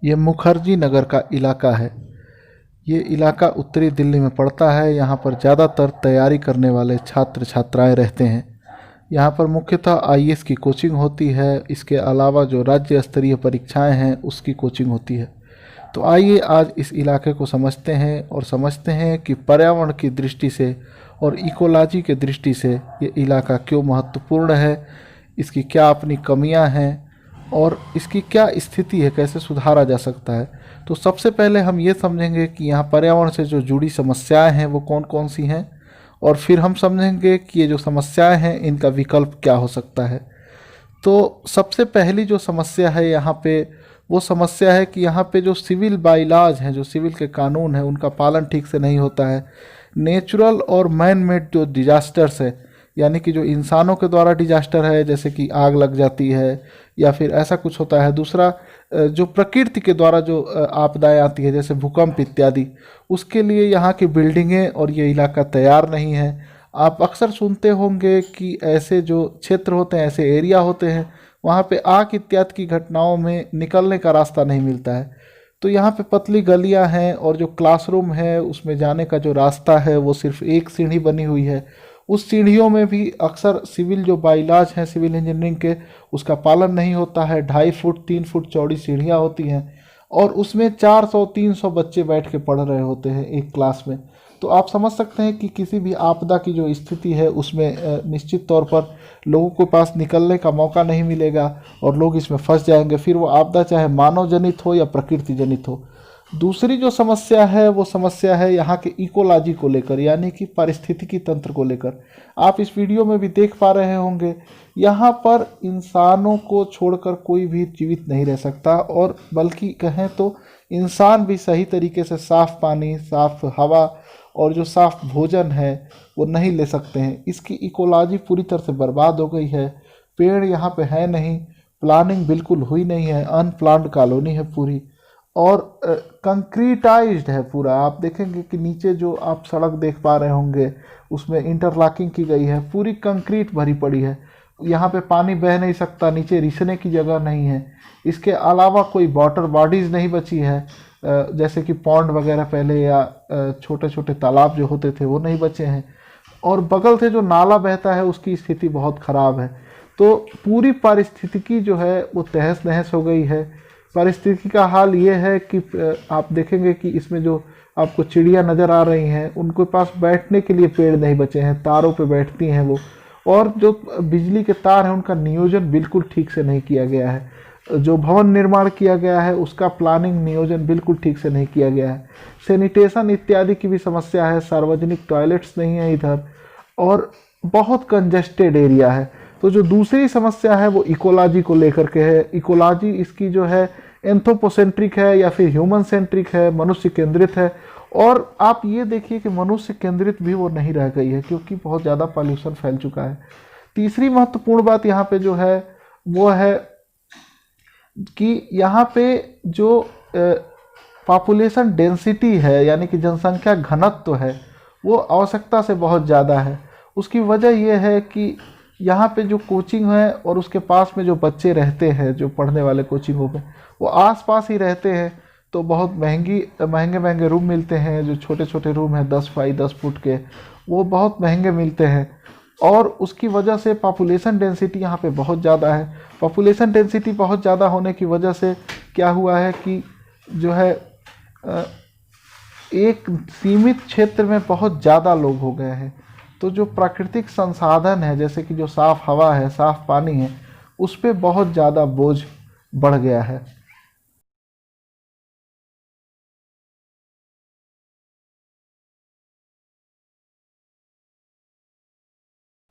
ये मुखर्जी नगर का इलाका है। ये इलाका उत्तरी दिल्ली में पड़ता है। यहाँ पर ज़्यादातर तैयारी करने वाले छात्र छात्राएं रहते हैं। यहाँ पर मुख्यतः आईएएस की कोचिंग होती है। इसके अलावा जो राज्य स्तरीय परीक्षाएं हैं उसकी कोचिंग होती है। तो आइए आज इस इलाके को समझते हैं और समझते हैं कि पर्यावरण की दृष्टि से और इकोलॉजी के दृष्टि से ये इलाका क्यों महत्वपूर्ण है, इसकी क्या अपनी कमियां हैं और इसकी क्या स्थिति है, कैसे सुधारा जा सकता है। तो सबसे पहले हम ये समझेंगे कि यहाँ पर्यावरण से जो जुड़ी समस्याएं हैं वो कौन कौन सी हैं, और फिर हम समझेंगे कि ये जो समस्याएं हैं इनका विकल्प क्या हो सकता है। तो सबसे पहली जो समस्या है यहाँ पे, वो समस्या है कि यहाँ पे जो सिविल बाइलाज हैं, जो सिविल के कानून हैं, उनका पालन ठीक से नहीं होता है। नेचुरल और मैन मेड जो डिजास्टर्स है, यानी कि जो इंसानों के द्वारा डिजास्टर है, जैसे कि आग लग जाती है या फिर ऐसा कुछ होता है। दूसरा, जो प्रकृति के द्वारा जो आपदाएं आती है जैसे भूकंप इत्यादि, उसके लिए यहाँ की बिल्डिंगें और ये इलाका तैयार नहीं है। आप अक्सर सुनते होंगे कि ऐसे जो क्षेत्र होते हैं, ऐसे एरिया होते हैं, वहाँ पे आग इत्यादि की घटनाओं में निकलने का रास्ता नहीं मिलता है। तो यहाँ पे पतली गलियाँ हैं और जो क्लासरूम है उसमें जाने का जो रास्ता है वो सिर्फ एक सीढ़ी बनी हुई है। उस सीढ़ियों में भी अक्सर सिविल जो बाइलाज हैं सिविल इंजीनियरिंग के, उसका पालन नहीं होता है। 2.5 फुट 3 फुट चौड़ी सीढ़ियाँ होती हैं और उसमें 400-300 बच्चे बैठ के पढ़ रहे होते हैं एक क्लास में। तो आप समझ सकते हैं कि किसी भी आपदा की जो स्थिति है उसमें निश्चित तौर पर लोगों के पास निकलने का मौका नहीं मिलेगा और लोग इसमें फंस जाएंगे। फिर वो आपदा चाहे मानव जनित हो या प्रकृति जनित हो। दूसरी जो समस्या है वो समस्या है यहाँ के इकोलॉजी को लेकर, यानी कि पारिस्थितिकी तंत्र को लेकर। आप इस वीडियो में भी देख पा रहे होंगे, यहाँ पर इंसानों को छोड़कर कोई भी जीवित नहीं रह सकता, और बल्कि कहें तो इंसान भी सही तरीके से साफ पानी, साफ हवा और जो साफ भोजन है वो नहीं ले सकते हैं। इसकी इकोलॉजी पूरी तरह से बर्बाद हो गई है। पेड़ यहाँ पे है नहीं, प्लानिंग बिल्कुल हुई नहीं है, अनप्लान्ड कॉलोनी है पूरी, और कंक्रीटाइज्ड है पूरा। आप देखेंगे कि नीचे जो आप सड़क देख पा रहे होंगे उसमें इंटरलॉकिंग की गई है, पूरी कंक्रीट भरी पड़ी है। यहाँ पे पानी बह नहीं सकता, नीचे रिसने की जगह नहीं है। इसके अलावा कोई वाटर बॉडीज़ नहीं बची है, जैसे कि पॉन्ड वगैरह पहले या छोटे छोटे तालाब जो होते थे वो नहीं बचे हैं, और बगल से जो नाला बहता है उसकी स्थिति बहुत ख़राब है। तो पूरी पारिस्थितिकी जो है वो तहस नहस हो गई है। पारिस्थितिकी का हाल ये है कि आप देखेंगे कि इसमें जो आपको चिड़िया नज़र आ रही हैं उनके पास बैठने के लिए पेड़ नहीं बचे हैं, तारों पे बैठती हैं वो। और जो बिजली के तार हैं उनका नियोजन बिल्कुल ठीक से नहीं किया गया है। जो भवन निर्माण किया गया है उसका प्लानिंग नियोजन बिल्कुल ठीक से नहीं किया गया है। सैनिटेशन इत्यादि की भी समस्या है, सार्वजनिक टॉयलेट्स नहीं है इधर, और बहुत कंजेस्टेड एरिया है। तो जो दूसरी समस्या है वो इकोलॉजी को लेकर के है। इकोलॉजी इसकी जो है एंथ्रोपोसेंट्रिक है या फिर ह्यूमन सेंट्रिक है, मनुष्य केंद्रित है। और आप ये देखिए कि मनुष्य केंद्रित भी वो नहीं रह गई है क्योंकि बहुत ज़्यादा पॉल्यूशन फैल चुका है। तीसरी महत्वपूर्ण बात यहाँ पे जो है वो है कि यहाँ पे जो पॉपुलेशन डेंसिटी है, यानी कि जनसंख्या घनत्व है, वो आवश्यकता से बहुत ज़्यादा है। उसकी वजह यह है कि यहाँ पे जो कोचिंग है और उसके पास में जो बच्चे रहते हैं जो पढ़ने वाले कोचिंगों में, वो आस-पास ही रहते हैं। तो बहुत महंगे रूम मिलते हैं। जो छोटे छोटे रूम हैं 10 फुट के, वो बहुत महंगे मिलते हैं। और उसकी वजह से पॉपुलेशन डेंसिटी यहाँ पे बहुत ज़्यादा है। पॉपुलेशन डेंसिटी बहुत ज़्यादा होने की वजह से क्या हुआ है कि जो है एक सीमित क्षेत्र में बहुत ज़्यादा लोग हो गए हैं। तो जो प्राकृतिक संसाधन है जैसे कि जो साफ़ हवा है, साफ़ पानी है, उस पर बहुत ज़्यादा बोझ बढ़ गया है।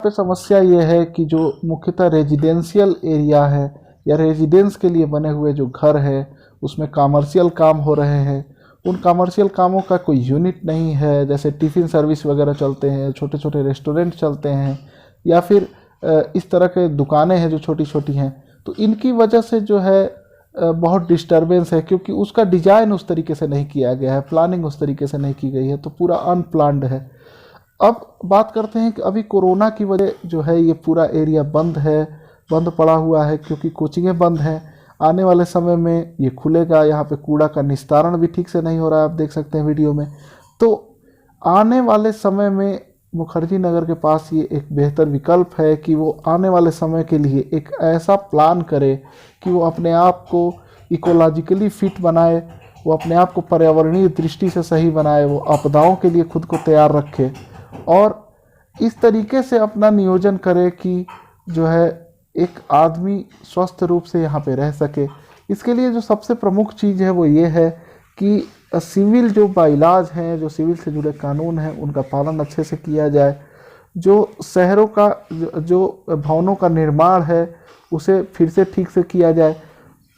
पे समस्या ये है कि जो मुख्यतः रेजिडेंशियल एरिया है या रेजिडेंस के लिए बने हुए जो घर है उसमें कमर्शियल काम हो रहे हैं। उन कमर्शियल कामों का कोई यूनिट नहीं है। जैसे टिफ़िन सर्विस वगैरह चलते हैं, छोटे छोटे रेस्टोरेंट चलते हैं, या फिर इस तरह के दुकानें हैं जो छोटी छोटी हैं। तो इनकी वजह से जो है बहुत डिस्टरबेंस है क्योंकि उसका डिज़ाइन उस तरीके से नहीं किया गया है, प्लानिंग उस तरीके से नहीं की गई है, तो पूरा अनप्लान्ड है। अब बात करते हैं कि अभी कोरोना की वजह जो है ये पूरा एरिया बंद है, बंद पड़ा हुआ है क्योंकि कोचिंगें बंद हैं। आने वाले समय में ये खुलेगा। यहाँ पे कूड़ा का निस्तारण भी ठीक से नहीं हो रहा है, आप देख सकते हैं वीडियो में। तो आने वाले समय में मुखर्जी नगर के पास ये एक बेहतर विकल्प है कि वो आने वाले समय के लिए एक ऐसा प्लान करे कि वो अपने आप को इकोलॉजिकली फिट बनाए, वो अपने आप को पर्यावरणीय दृष्टि से सही बनाए, वो आपदाओं के लिए खुद को तैयार रखे और इस तरीके से अपना नियोजन करे कि जो है एक आदमी स्वस्थ रूप से यहाँ पे रह सके। इसके लिए जो सबसे प्रमुख चीज़ है वो ये है कि सिविल जो बाइलाज हैं, जो सिविल से जुड़े कानून हैं, उनका पालन अच्छे से किया जाए। जो शहरों का जो भवनों का निर्माण है उसे फिर से ठीक से किया जाए।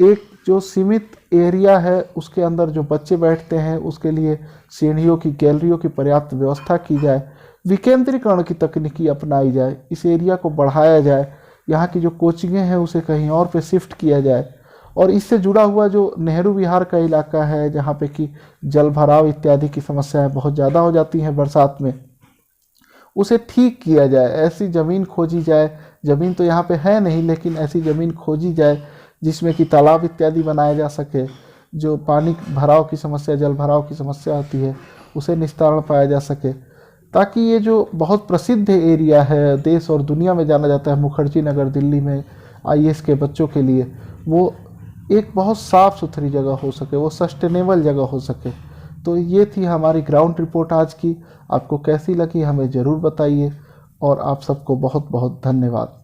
एक जो सीमित एरिया है उसके अंदर जो बच्चे बैठते हैं उसके लिए सीढ़ियों की, गैलरियों की पर्याप्त व्यवस्था की जाए। विकेंद्रीकरण की तकनीकी अपनाई जाए, इस एरिया को बढ़ाया जाए, यहाँ की जो कोचिंगें हैं उसे कहीं और पे शिफ्ट किया जाए और इससे जुड़ा हुआ जो नेहरू विहार का इलाका है जहाँ पे कि जल भराव इत्यादि की समस्याएं बहुत ज़्यादा हो जाती हैं बरसात में, उसे ठीक किया जाए। ऐसी ज़मीन खोजी जाए, ज़मीन तो यहाँ पे है नहीं लेकिन ऐसी ज़मीन खोजी जाए जिसमें कि तालाब इत्यादि बनाए जा सके। जो पानी भराव की समस्या, जल भराव की समस्या होती है उसे निस्तारण पाया जा सके, ताकि ये जो बहुत प्रसिद्ध एरिया है, देश और दुनिया में जाना जाता है मुखर्जी नगर दिल्ली में आईएएस के बच्चों के लिए, वो एक बहुत साफ़ सुथरी जगह हो सके, वो सस्टेनेबल जगह हो सके। तो ये थी हमारी ग्राउंड रिपोर्ट आज की। आपको कैसी लगी हमें ज़रूर बताइए और आप सबको बहुत बहुत धन्यवाद।